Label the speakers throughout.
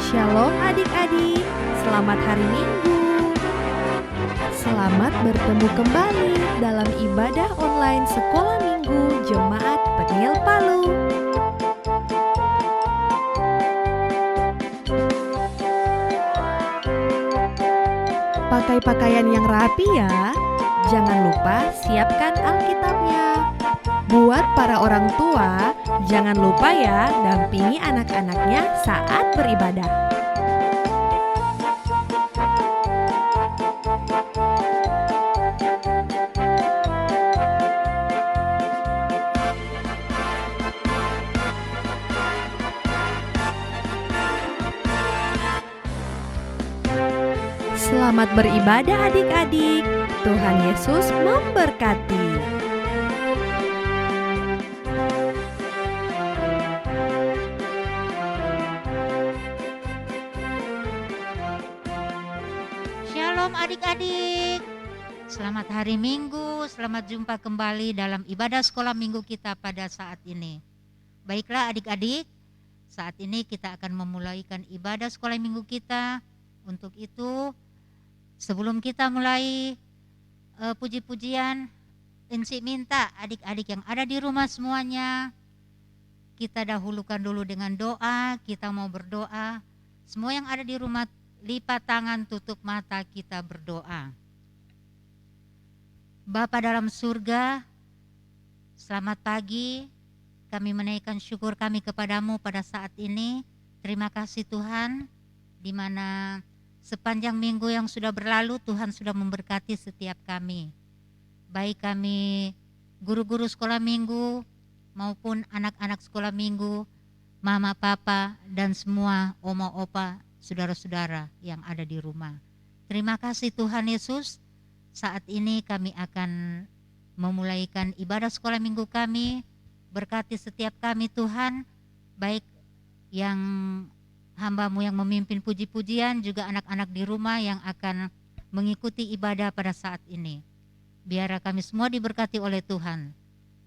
Speaker 1: Shalom adik-adik, selamat hari Minggu. Selamat bertemu kembali dalam ibadah online Sekolah Minggu Jemaat Peniel Palu. Pakai pakaian yang rapi ya. Jangan lupa siapkan Alkitabnya. Buat para orang tua, jangan lupa ya dampingi anak-anaknya saat beribadah. Selamat beribadah adik-adik. Tuhan Yesus memberkati.
Speaker 2: Shalom adik-adik. Selamat hari Minggu, selamat jumpa kembali dalam ibadah sekolah minggu kita pada saat ini. Baiklah adik-adik, saat ini kita akan memulaikan ibadah sekolah minggu kita. Untuk itu, sebelum kita mulai puji-pujian, Enci minta adik-adik yang ada di rumah semuanya, kita dahulukan dulu dengan doa. Kita mau berdoa. Semua yang ada di rumah, lipat tangan, tutup mata, kita berdoa. Bapa dalam surga, selamat pagi. Kami menaikkan syukur kami kepadamu pada saat ini. Terima kasih Tuhan, di mana sepanjang minggu yang sudah berlalu Tuhan sudah memberkati setiap kami. Baik kami guru-guru sekolah minggu maupun anak-anak sekolah minggu, mama, papa, dan semua oma, opa, saudara-saudara yang ada di rumah. Terima kasih Tuhan Yesus. Saat ini kami akan memulaikan ibadah sekolah minggu kami. Berkati setiap kami Tuhan, baik yang hamba-Mu yang memimpin puji-pujian, juga anak-anak di rumah yang akan mengikuti ibadah pada saat ini. Biar kami semua diberkati oleh Tuhan.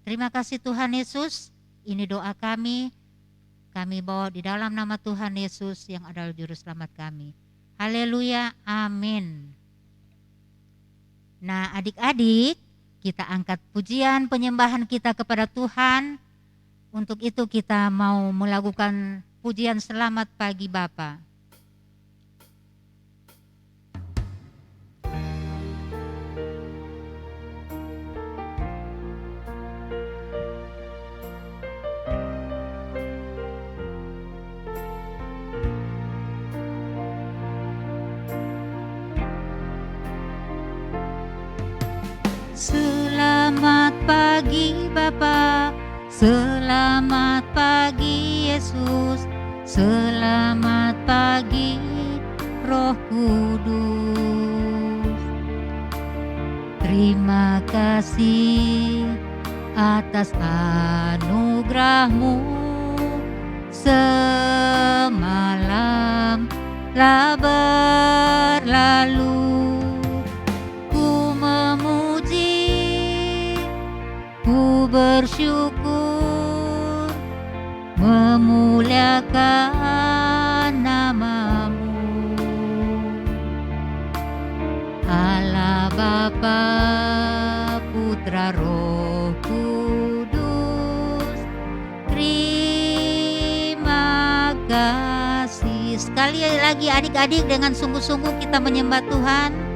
Speaker 2: Terima kasih Tuhan Yesus. Ini doa kami bawa di dalam nama Tuhan Yesus yang adalah juru selamat kami. Haleluya, amin. Nah adik-adik, kita angkat pujian penyembahan kita kepada Tuhan. Untuk itu kita mau melakukan pujian selamat pagi Bapa. Selamat pagi Bapa, selamat pagi Yesus, selamat pagi Roh Kudus. Terima kasih atas anugerah-Mu, semalam telah berlalu. Bersyukur, memuliakan nama-Mu, Allah Bapa, Putra, Roh Kudus. Terima kasih. Sekali lagi adik-adik, dengan sungguh-sungguh kita menyembah Tuhan.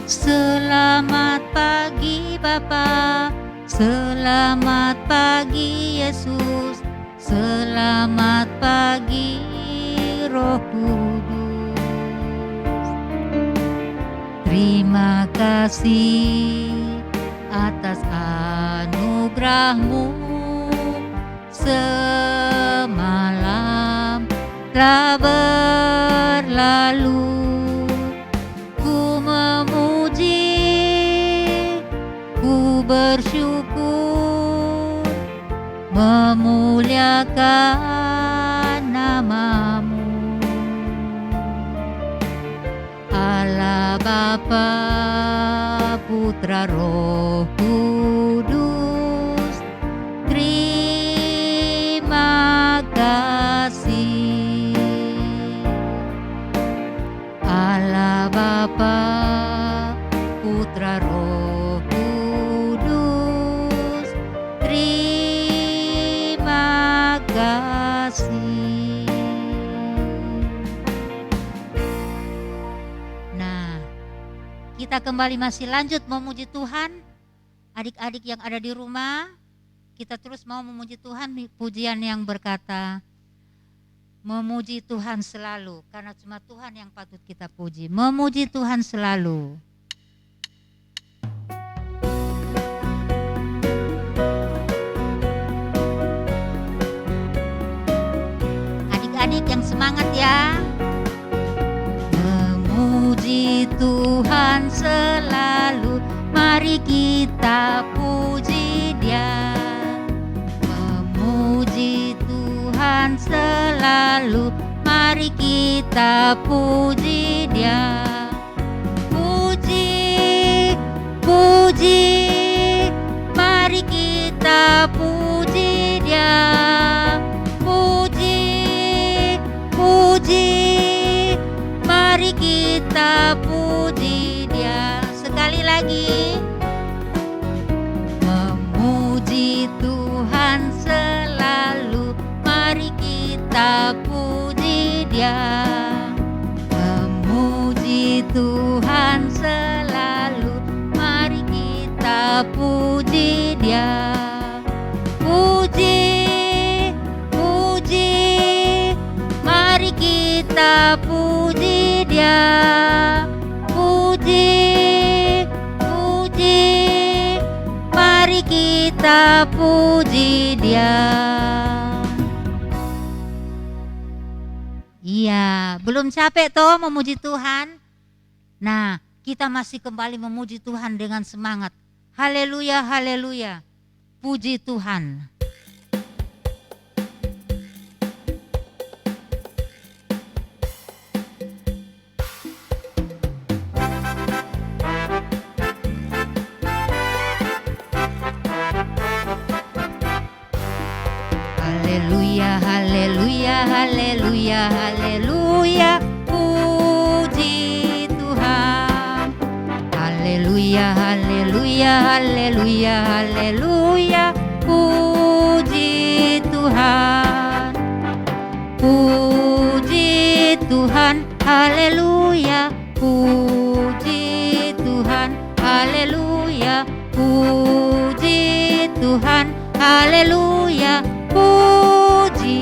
Speaker 2: Selamat pagi Bapa, selamat pagi Yesus, selamat pagi Roh Kudus. Terima kasih atas anugerah-Mu, semalam telah berlalu. Bersyukur, memuliakan nama-Mu, Allah Bapa, Putra, Roh Kudus. Terima kasih. kasih. Nah, kita kembali masih lanjut memuji Tuhan. Adik-adik yang ada di rumah, kita terus mau memuji Tuhan. Pujian yang berkata, memuji Tuhan selalu, karena cuma Tuhan yang patut kita puji. Memuji Tuhan selalu. Adik-adik yang semangat ya. Memuji Tuhan selalu, mari kita puji Dia. Memuji Tuhan selalu, mari kita puji Dia. Puji, puji, mari kita puji Dia. Puji, puji, mari kita puji Dia. Sekali lagi. Memuji Tuhan selalu, mari kita puji Dia. Memuji Tuhan selalu, mari kita puji Dia. Puji, puji, mari kita puji Dia. Puji, puji, mari kita puji Dia. Iya, belum capek toh memuji Tuhan? Nah, kita masih kembali memuji Tuhan dengan semangat. Haleluya, haleluya. Puji Tuhan. Haleluya, haleluya, haleluya, haleluya. Puji Tuhan. Haleluya, haleluya, haleluya, haleluya. Puji Tuhan. Puji Tuhan. Haleluya. Puji Tuhan. Haleluya. Puji Tuhan. Haleluya. Puji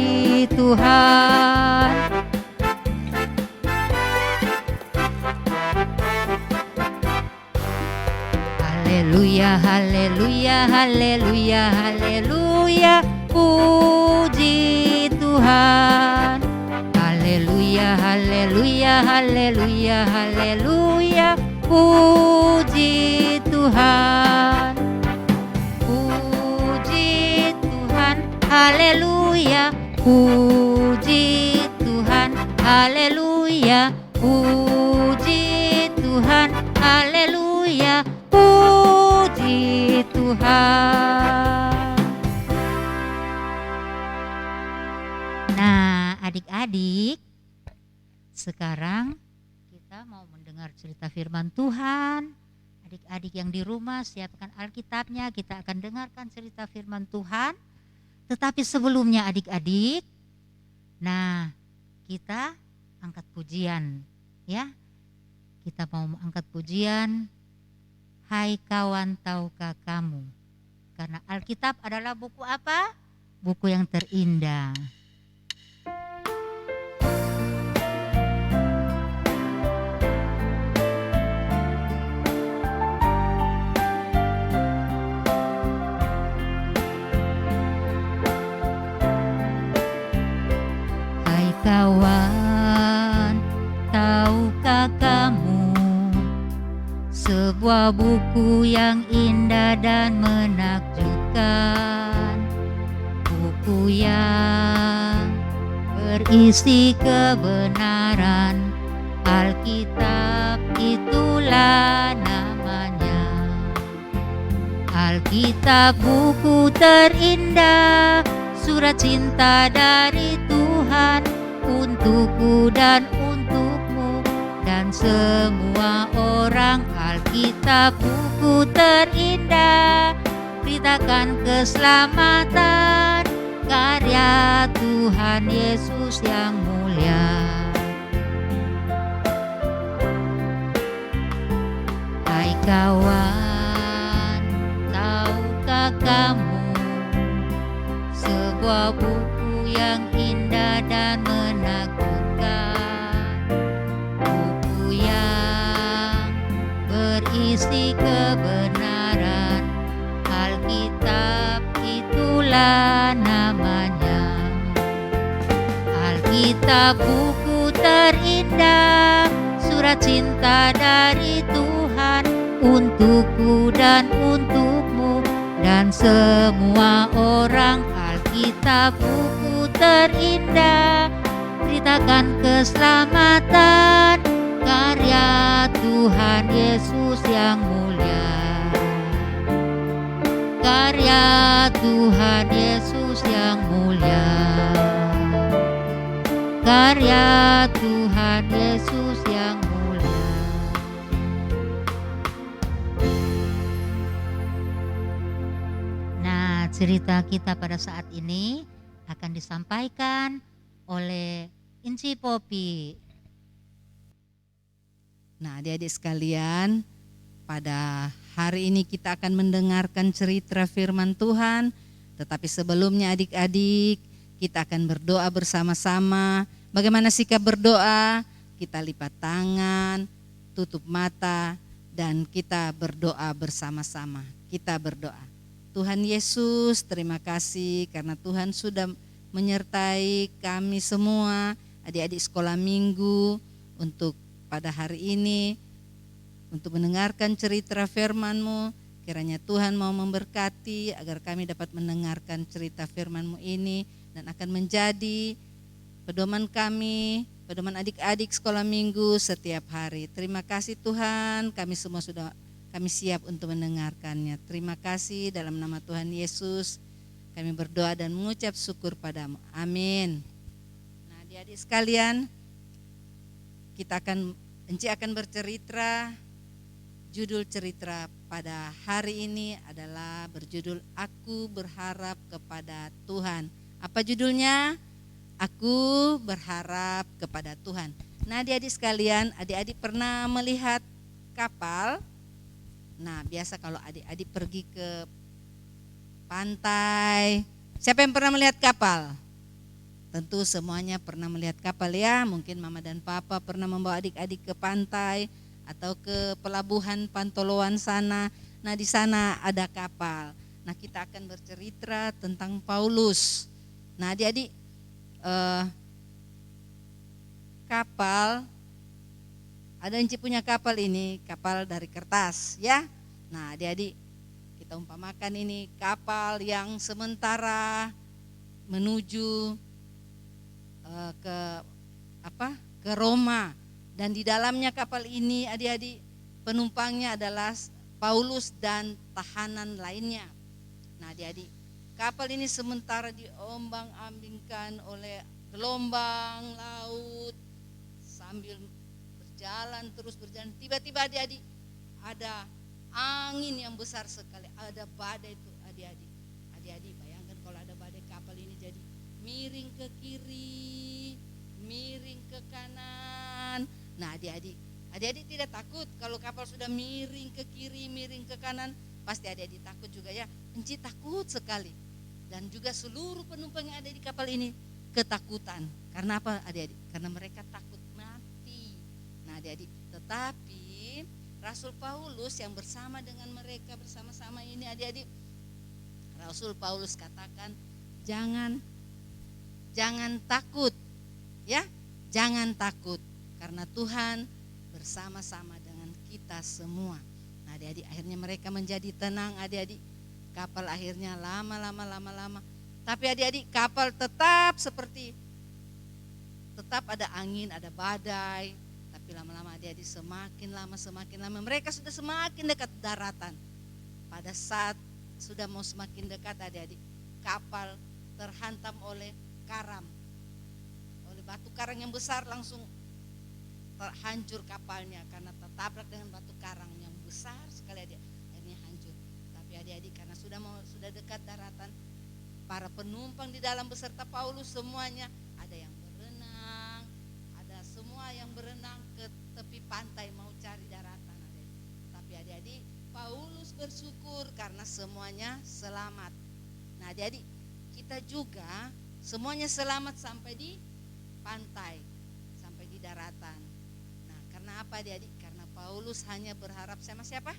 Speaker 2: Tuhan. Haleluya, haleluya, haleluya, haleluya. Puji Tuhan. Haleluya, haleluya, haleluya, haleluya. Puji Tuhan. Puji Tuhan. Haleluya. Puji Tuhan. Haleluya. Puji Tuhan. Haleluya. Puji Tuhan. Nah, adik-adik, sekarang kita mau mendengar cerita firman Tuhan. Adik-adik yang di rumah, siapkan Alkitabnya, kita akan dengarkan cerita firman Tuhan. Tetapi sebelumnya adik-adik, nah kita angkat pujian ya. Kita mau angkat pujian, hai kawan tahukah kamu. Karena Alkitab adalah buku apa? Buku yang terindah. Kawan, tahukah kamu sebuah buku yang indah dan menakjubkan, buku yang berisi kebenaran, Alkitab itulah namanya. Alkitab buku terindah, surat cinta dari Tuhan untukku dan untukmu dan semua orang. Alkitab buku terindah, beritakan keselamatan karya Tuhan Yesus yang mulia. Hai kawan, tahukah kamu sebuah buku yang indah dan menakjubkan, buku yang berisi kebenaran, Alkitab itulah namanya. Alkitab buku terindah, surat cinta dari Tuhan untukku dan untukmu dan semua orang. Alkitab buku terindah, beritakan keselamatan, karya Tuhan Yesus yang mulia. Karya Tuhan Yesus yang mulia. Karya Tuhan Yesus yang mulia. Nah, cerita kita pada saat ini akan disampaikan oleh Inci Popi.
Speaker 3: Nah, adik-adik sekalian, pada hari ini kita akan mendengarkan cerita firman Tuhan. Tetapi sebelumnya adik-adik, kita akan berdoa bersama-sama. Bagaimana sikap berdoa? Kita lipat tangan, tutup mata, dan kita berdoa bersama-sama. Kita berdoa. Tuhan Yesus, terima kasih karena Tuhan sudah menyertai kami semua, adik-adik sekolah minggu, untuk pada hari ini, untuk mendengarkan cerita firman-Mu. Kiranya Tuhan mau memberkati agar kami dapat mendengarkan cerita firman-Mu ini dan akan menjadi pedoman kami, pedoman adik-adik sekolah minggu setiap hari. Terima kasih Tuhan, kami semua kami siap untuk mendengarkannya. Terima kasih, dalam nama Tuhan Yesus kami berdoa dan mengucap syukur padamu. Amin. Nah, adik-adik sekalian, Enci akan bercerita. Judul cerita pada hari ini adalah berjudul Aku Berharap Kepada Tuhan. Apa judulnya? Aku berharap kepada Tuhan. Nah, adik-adik sekalian, adik-adik pernah melihat kapal? Nah, biasa kalau adik-adik pergi ke pantai, siapa yang pernah melihat kapal? Tentu semuanya pernah melihat kapal ya. Mungkin mama dan papa pernah membawa adik-adik ke pantai atau ke pelabuhan Pantoloan sana. Nah, di sana ada kapal. Nah, kita akan bercerita tentang Paulus. Nah, adik-adik, kapal, ada Enci punya kapal ini, kapal dari kertas ya. Nah, adik-adik, kita umpamakan ini kapal yang sementara menuju ke Roma. Dan di dalamnya kapal ini adik-adik penumpangnya adalah Paulus dan tahanan lainnya. Nah, adik-adik, kapal ini sementara diombang-ambingkan oleh gelombang laut sambil terus berjalan. Tiba-tiba adik-adik ada angin yang besar sekali, ada badai itu adik-adik. Adik-adik bayangkan kalau ada badai, kapal ini jadi miring ke kiri, miring ke kanan. Nah, adik-adik tidak takut kalau kapal sudah miring ke kiri, miring ke kanan? Pasti adik-adik takut juga ya. Enci takut sekali. Dan juga seluruh penumpang yang ada di kapal ini ketakutan. Karena apa adik-adik? Karena mereka takut mati. Nah, adik-adik, tetapi Rasul Paulus yang bersama dengan mereka bersama-sama ini adik-adik, Rasul Paulus katakan jangan takut ya. Jangan takut karena Tuhan bersama-sama dengan kita semua. Nah, adik-adik, akhirnya mereka menjadi tenang adik-adik. Kapal akhirnya lama. Tapi adik-adik, kapal tetap ada angin, ada badai. Tapi lama-lama adik-adik semakin lama mereka sudah semakin dekat daratan. Pada saat sudah mau semakin dekat adik-adik, kapal terhantam oleh batu karang yang besar, langsung terhancur kapalnya karena tertabrak dengan batu karang yang besar sekali adik. Akhirnya hancur. Tapi adik-adik karena sudah dekat daratan, para penumpang di dalam beserta Paulus semuanya, ada yang berenang, ada semua yang berenang ke tepi pantai mau cari daratan. Tapi adik-adik, Paulus bersyukur karena semuanya selamat. Nah adik-adik, kita juga semuanya selamat sampai di pantai, sampai di daratan. Nah karena apa adik-adik? Karena Paulus hanya berharap sama siapa?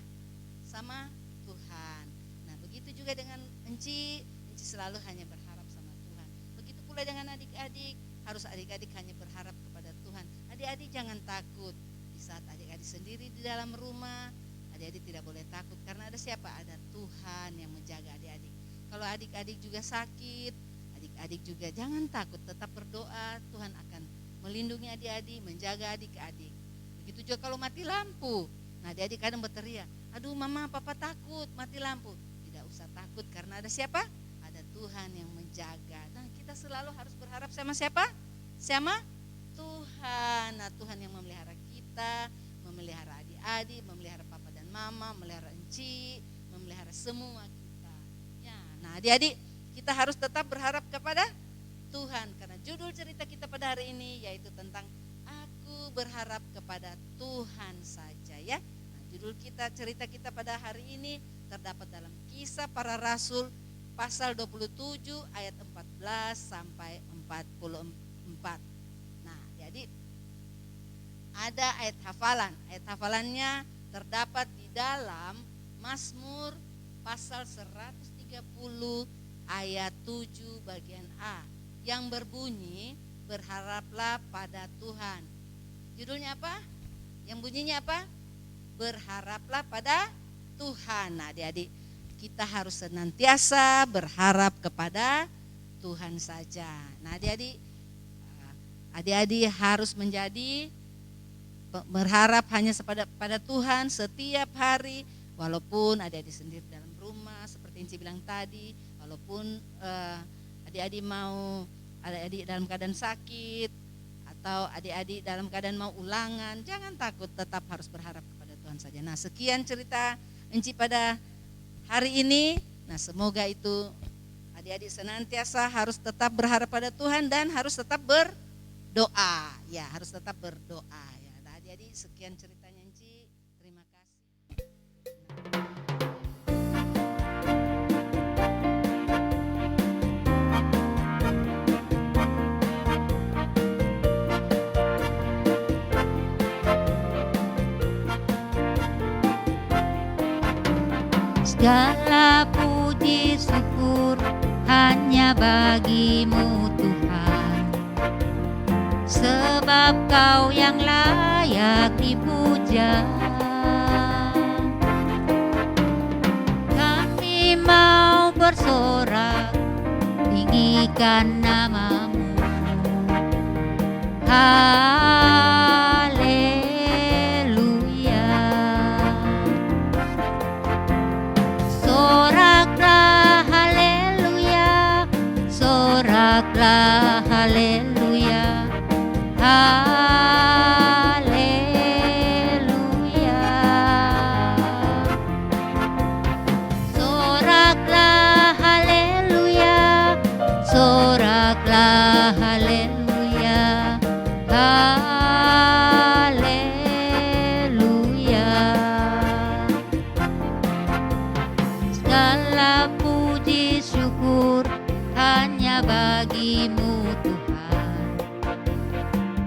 Speaker 3: Sama Tuhan. Nah begitu juga dengan Enci selalu hanya berharap sama Tuhan. Begitu pula dengan adik-adik, harus adik-adik hanya berharap kepada Tuhan. Adik-adik jangan takut. Di saat adik-adik sendiri di dalam rumah, adik-adik tidak boleh takut karena ada siapa? Ada Tuhan yang menjaga adik-adik. Kalau adik-adik juga sakit, adik-adik juga jangan takut, tetap berdoa, Tuhan akan melindungi adik-adik, menjaga adik-adik. Begitu juga kalau mati lampu. Nah adik-adik kadang berteriak, aduh mama papa takut mati lampu. Tidak usah takut karena ada siapa? Ada Tuhan yang menjaga. Nah kita selalu harus berharap sama siapa? Sama Tuhan. Nah Tuhan yang memelihara kita, memelihara adik-adik, memelihara papa dan mama, memelihara Enci, memelihara semua kita. Ya, nah adik-adik kita harus tetap berharap kepada Tuhan. Karena judul cerita kita pada hari ini yaitu tentang aku berharap kepada Tuhan saja ya. Nah, judul cerita kita pada hari ini terdapat dalam Kisah Para Rasul pasal 27 ayat 14 sampai 44. Nah, jadi ada ayat hafalan. Ayat hafalannya terdapat di dalam Mazmur pasal 130 ayat 7 bagian A yang berbunyi berharaplah pada Tuhan. Judulnya apa? Yang bunyinya apa? Berharaplah pada Tuhan. Nah adik-adik, kita harus senantiasa berharap kepada Tuhan saja. Nah adik-adik harus menjadi berharap hanya pada Tuhan setiap hari. Walaupun adik-adik sendiri dalam rumah seperti Inci bilang tadi, walaupun adik-adik dalam keadaan sakit atau adik-adik dalam keadaan mau ulangan, jangan takut, tetap harus berharap kepada Tuhan saja. Nah sekian cerita Enci pada hari ini. Nah semoga itu adik-adik senantiasa harus tetap berharap pada Tuhan dan harus tetap berdoa. Ya harus tetap berdoa ya. Nah adik-adik sekian ceritanya Enci, terima kasih.
Speaker 2: Segala puji syukur hanya bagimu Tuhan, sebab Kau yang layak dipuja. Kami mau bersorak tinggikan nama-Mu. Soraklah haleluya, soraklah haleluya, haleluya. Soraklah haleluya, soraklah haleluya, haleluya. Segala puji syukur hanya bagimu Tuhan,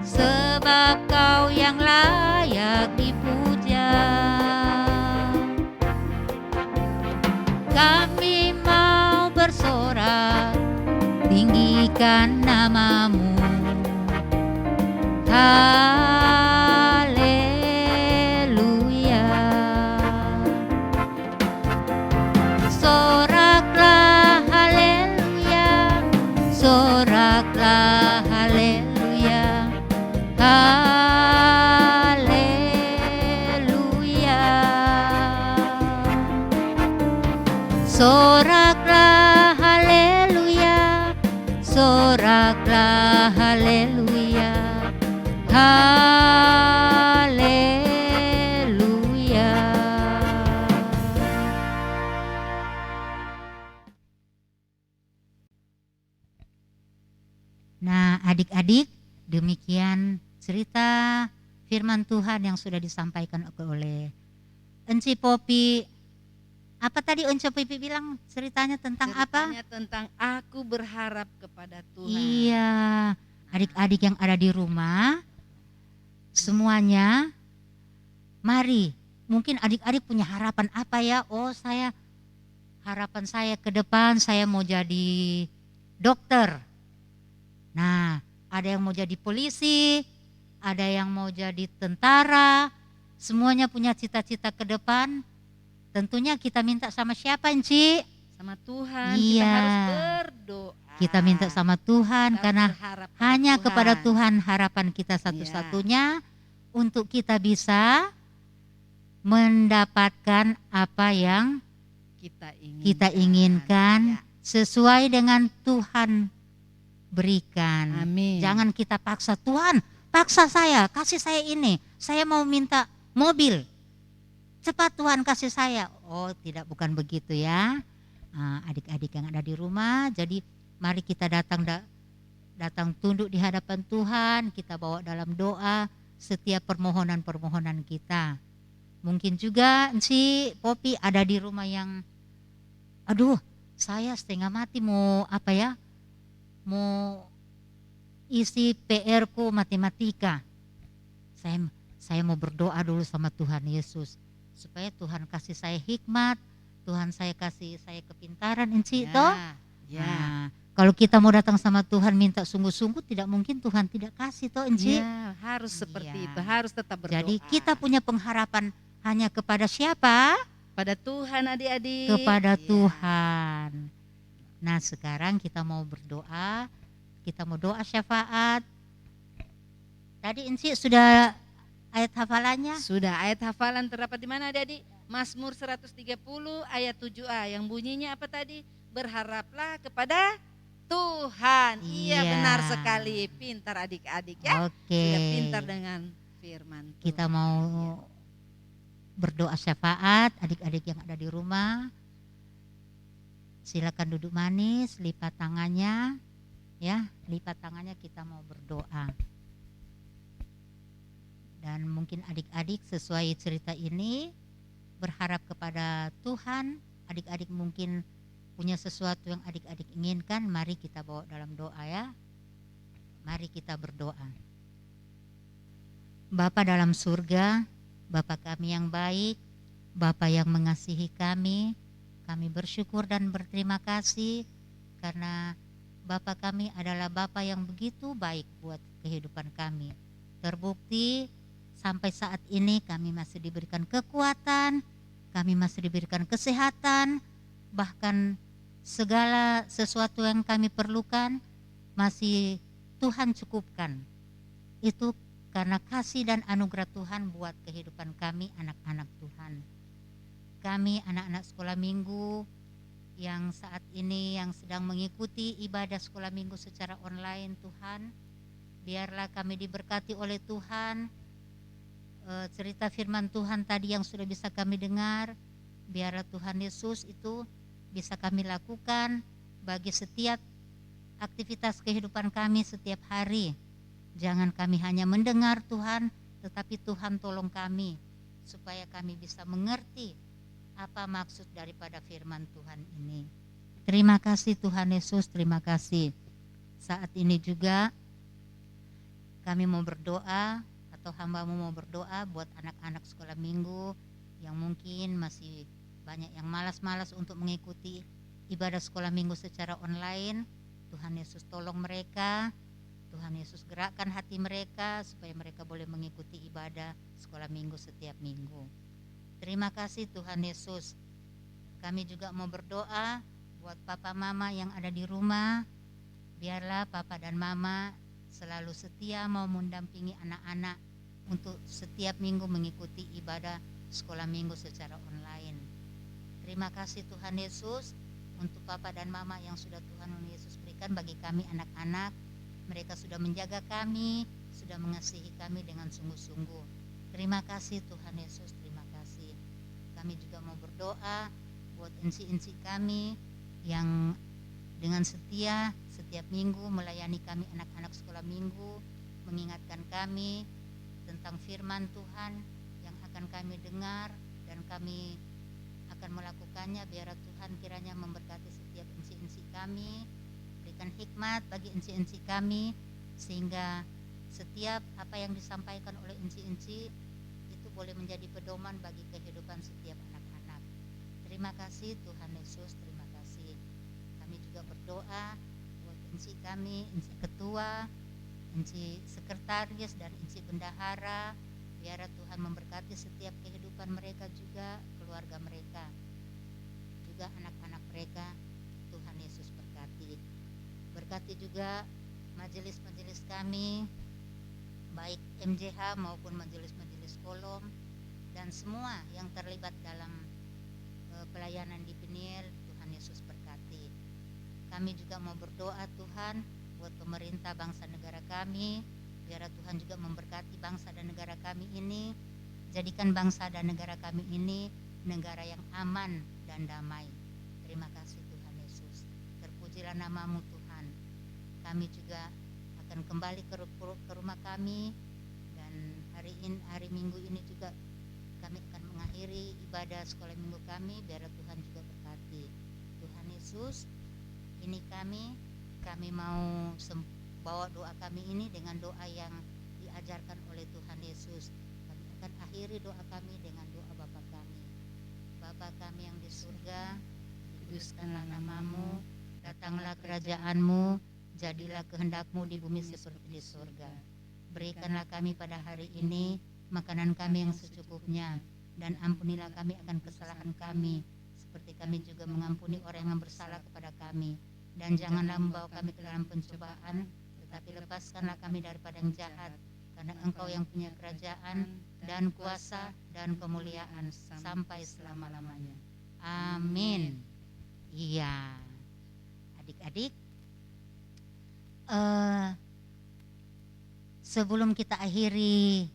Speaker 2: sebab Kau yang layak dipuja. Kami mau bersorak tinggikan nama-Mu. Haleluya. Soraklah haleluya, soraklah haleluya, haleluya. Soraklah haleluya, soraklah haleluya, haleluya. Nah, adik-adik, demikian cerita firman Tuhan yang sudah disampaikan oleh Enci Popi. Apa tadi Enci Popi bilang ceritanya tentang apa?
Speaker 3: Ceritanya tentang aku berharap kepada Tuhan.
Speaker 2: Iya, adik-adik yang ada di rumah, semuanya, mari. Mungkin adik-adik punya harapan apa ya? Oh, harapan saya ke depan saya mau jadi dokter. Nah, ada yang mau jadi polisi, ada yang mau jadi tentara, semuanya punya cita-cita ke depan. Tentunya kita minta sama siapa, Enci?
Speaker 3: Sama Tuhan,
Speaker 2: Iya.
Speaker 3: kita harus berdoa.
Speaker 2: Kita minta sama Tuhan
Speaker 3: Kita
Speaker 2: karena
Speaker 3: berharap pada
Speaker 2: hanya
Speaker 3: Tuhan.
Speaker 2: kepada Tuhan harapan kita satu-satunya untuk kita bisa mendapatkan apa yang kita inginkan
Speaker 3: Ya.
Speaker 2: sesuai dengan Tuhan berikan.
Speaker 3: Amin.
Speaker 2: Jangan kita paksa, Tuhan paksa saya, kasih saya ini, saya mau minta mobil, cepat Tuhan kasih saya. Oh tidak, bukan begitu ya. Adik-adik yang ada di rumah, jadi mari kita datang tunduk di hadapan Tuhan, kita bawa dalam doa setiap permohonan-permohonan kita. Mungkin juga si Popi ada di rumah yang, aduh saya setengah mati mau mau isi PR-ku matematika. Saya mau berdoa dulu sama Tuhan Yesus supaya Tuhan kasih saya hikmat, Tuhan saya kasih saya kepintaran Enci toh.
Speaker 3: Ya.
Speaker 2: Nah, kalau kita mau datang sama Tuhan minta sungguh-sungguh, tidak mungkin Tuhan tidak kasih toh Enci.
Speaker 3: Ya, harus seperti
Speaker 2: Iya.
Speaker 3: itu, harus tetap berdoa.
Speaker 2: Jadi kita punya pengharapan hanya kepada siapa?
Speaker 3: pada Tuhan adik-adik.
Speaker 2: Kepada
Speaker 3: Ya.
Speaker 2: Tuhan. Nah sekarang kita mau berdoa, kita mau doa syafaat. Tadi Enci sudah ayat hafalannya?
Speaker 3: Sudah, ayat hafalan terdapat di mana adik-adik? Mazmur 130 ayat 7a yang bunyinya apa tadi? Berharaplah kepada Tuhan. Iya,
Speaker 2: Iya.
Speaker 3: benar sekali. Pintar adik-adik ya.
Speaker 2: Oke.
Speaker 3: Sudah pintar dengan firman Tuhan.
Speaker 2: Kita mau berdoa syafaat, adik-adik yang ada di rumah. Silakan duduk manis, lipat tangannya, ya, lipat tangannya kita mau berdoa. Dan mungkin adik-adik sesuai cerita ini berharap kepada Tuhan. Adik-adik mungkin punya sesuatu yang adik-adik inginkan, mari kita bawa dalam doa ya. Mari kita berdoa. Bapa dalam surga, Bapa kami yang baik, Bapa yang mengasihi kami bersyukur dan berterima kasih karena Bapa kami adalah Bapa yang begitu baik buat kehidupan kami. Terbukti sampai saat ini kami masih diberikan kekuatan, kami masih diberikan kesehatan, bahkan segala sesuatu yang kami perlukan masih Tuhan cukupkan. Itu karena kasih dan anugerah Tuhan buat kehidupan kami anak-anak Tuhan. Kami anak-anak sekolah minggu yang saat ini yang sedang mengikuti ibadah sekolah minggu secara online, Tuhan, biarlah kami diberkati oleh Tuhan. Cerita firman Tuhan tadi yang sudah bisa kami dengar, biarlah Tuhan Yesus itu bisa kami lakukan bagi setiap aktivitas kehidupan kami setiap hari. Jangan kami hanya mendengar Tuhan, tetapi Tuhan tolong kami supaya kami bisa mengerti apa maksud daripada firman Tuhan ini. Terima kasih Tuhan Yesus, terima kasih. Saat ini juga kami mau berdoa atau hamba-Mu mau berdoa buat anak-anak sekolah minggu yang mungkin masih banyak yang malas-malas untuk mengikuti ibadah sekolah minggu secara online. Tuhan Yesus tolong mereka, Tuhan Yesus gerakkan hati mereka supaya mereka boleh mengikuti ibadah sekolah minggu setiap minggu. Terima kasih Tuhan Yesus. Kami juga mau berdoa buat papa mama yang ada di rumah. Biarlah papa dan mama selalu setia mau mendampingi anak-anak untuk setiap minggu mengikuti ibadah sekolah minggu secara online. Terima kasih Tuhan Yesus untuk papa dan mama yang sudah Tuhan Yesus berikan bagi kami anak-anak. Mereka sudah menjaga kami, sudah mengasihi kami dengan sungguh-sungguh. Terima kasih Tuhan Yesus, terima kasih. Kami juga mau berdoa buat insi-insi kami yang dengan setia setiap minggu melayani kami anak-anak sekolah minggu, mengingatkan kami tentang firman Tuhan yang akan kami dengar dan kami akan melakukannya. Biar Tuhan kiranya memberkati setiap enci-enci kami, berikan hikmat bagi enci-enci kami, sehingga setiap apa yang disampaikan oleh enci-enci itu boleh menjadi pedoman bagi kehidupan setiap anak-anak. Terima kasih Tuhan Yesus, terima kasih. Kami juga berdoa buat enci kami, enci ketua, enci sekretaris, dan enci bendahara. Biar Tuhan memberkati setiap kehidupan mereka, juga keluarga mereka, juga anak-anak mereka. Tuhan Yesus berkati. Berkati juga majelis-majelis kami, baik MJH maupun majelis-majelis kolom, dan semua yang terlibat dalam pelayanan di Peniel. Tuhan Yesus berkati. Kami juga mau berdoa Tuhan buat pemerintah bangsa negara kami. Biar Tuhan juga memberkati bangsa dan negara kami ini. Jadikan bangsa dan negara kami ini negara yang aman dan damai. Terima kasih Tuhan Yesus. Terpujilah nama-Mu Tuhan. Kami juga akan kembali ke rumah kami, dan hari Minggu ini juga kami akan mengakhiri ibadah sekolah minggu kami. Biar Tuhan juga berkati. Tuhan Yesus, ini kami mau bawa doa kami ini dengan doa yang diajarkan oleh Tuhan Yesus. Kami akan akhiri doa kami dengan doa Bapa kami. Bapa kami yang di surga, dikuduskanlah nama-Mu, datanglah kerajaan-Mu, jadilah kehendak-Mu di bumi seperti di surga. Berikanlah kami pada hari ini makanan kami yang secukupnya, dan ampunilah kami akan kesalahan kami, seperti kami juga mengampuni orang yang bersalah kepada kami. Dan janganlah membawa kami ke dalam pencobaan, tetapi lepaskanlah kami daripada yang jahat, karena Engkau yang punya kerajaan dan kuasa dan kemuliaan sampai selama-lamanya. Amin. Iya, adik-adik, sebelum kita akhiri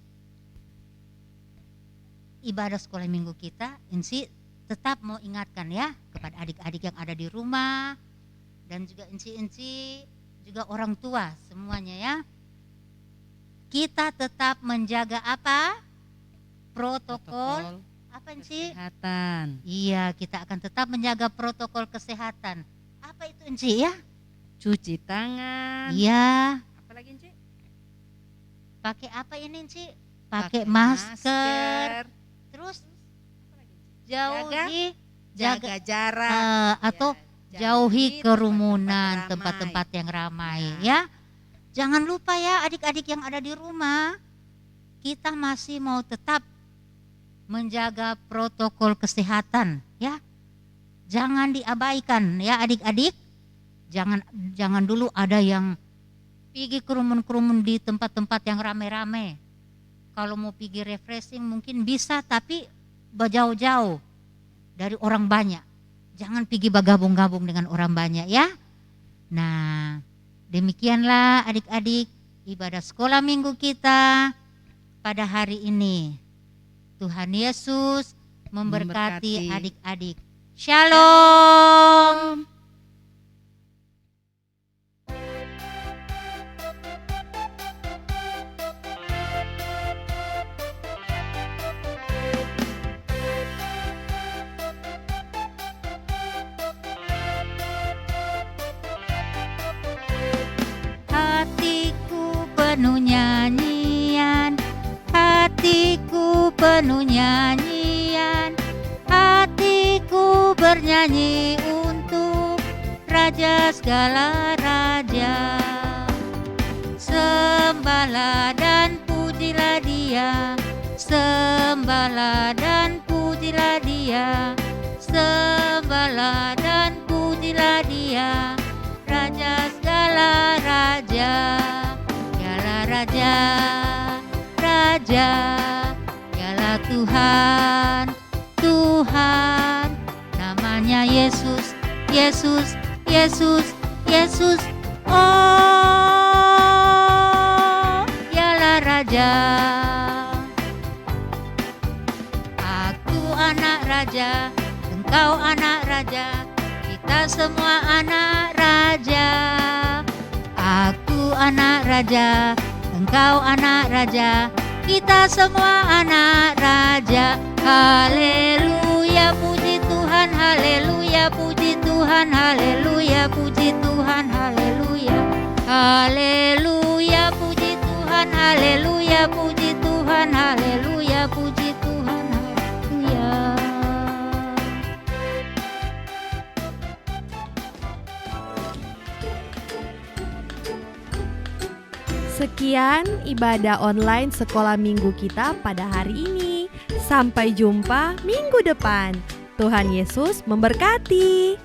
Speaker 2: ibadah sekolah minggu kita, Insi tetap mau ingatkan ya kepada adik-adik yang ada di rumah, dan juga enci-enci, juga orang tua semuanya ya. Kita tetap menjaga apa? Protokol apa Enci?
Speaker 3: Kesehatan.
Speaker 2: Iya, kita akan tetap menjaga protokol kesehatan. Apa itu Enci ya?
Speaker 3: Cuci tangan.
Speaker 2: Iya.
Speaker 3: Apalagi Enci?
Speaker 2: Pakai apa ini Enci? Pakai masker. Terus jauhi,
Speaker 3: jaga jarak,
Speaker 2: atau
Speaker 3: ya,
Speaker 2: jauhi kerumunan,
Speaker 3: tempat-tempat
Speaker 2: tempat-tempat yang ramai
Speaker 3: Ya.
Speaker 2: ya. Jangan lupa ya adik-adik yang ada di rumah, kita masih mau tetap menjaga protokol kesehatan ya. Jangan diabaikan ya adik-adik. Jangan dulu ada yang pergi kerumun-kerumun di tempat-tempat yang rame-rame. Kalau mau pergi refreshing mungkin bisa, tapi berjauh-jauh dari orang banyak. Jangan pergi bergabung-gabung dengan orang banyak ya. Nah, demikianlah adik-adik ibadah sekolah minggu kita pada hari ini. Tuhan Yesus memberkati adik-adik. Shalom. Hatiku penuh nyanyian, hatiku penuh nyanyian, hatiku bernyanyi untuk Raja segala raja. Sembahlah dan pujilah Dia, sembahlah dan pujilah Dia, sembahlah dan pujilah Dia, Raja segala raja. Dialah Raja, Raja, dialah Tuhan, Tuhan. Namanya Yesus, Yesus, Yesus, Yesus. Oh, dialah Raja. Aku anak raja, engkau anak raja, kita semua anak raja. anak raja, engkau anak raja, kita semua anak raja. Haleluya, puji Tuhan, haleluya, puji Tuhan, haleluya, puji Tuhan, haleluya. Haleluya, puji Tuhan, haleluya, puji Tuhan, haleluya, puji Tuhan, haleluya.
Speaker 1: Sekian ibadah online sekolah minggu kita pada hari ini. Sampai jumpa minggu depan. Tuhan Yesus memberkati.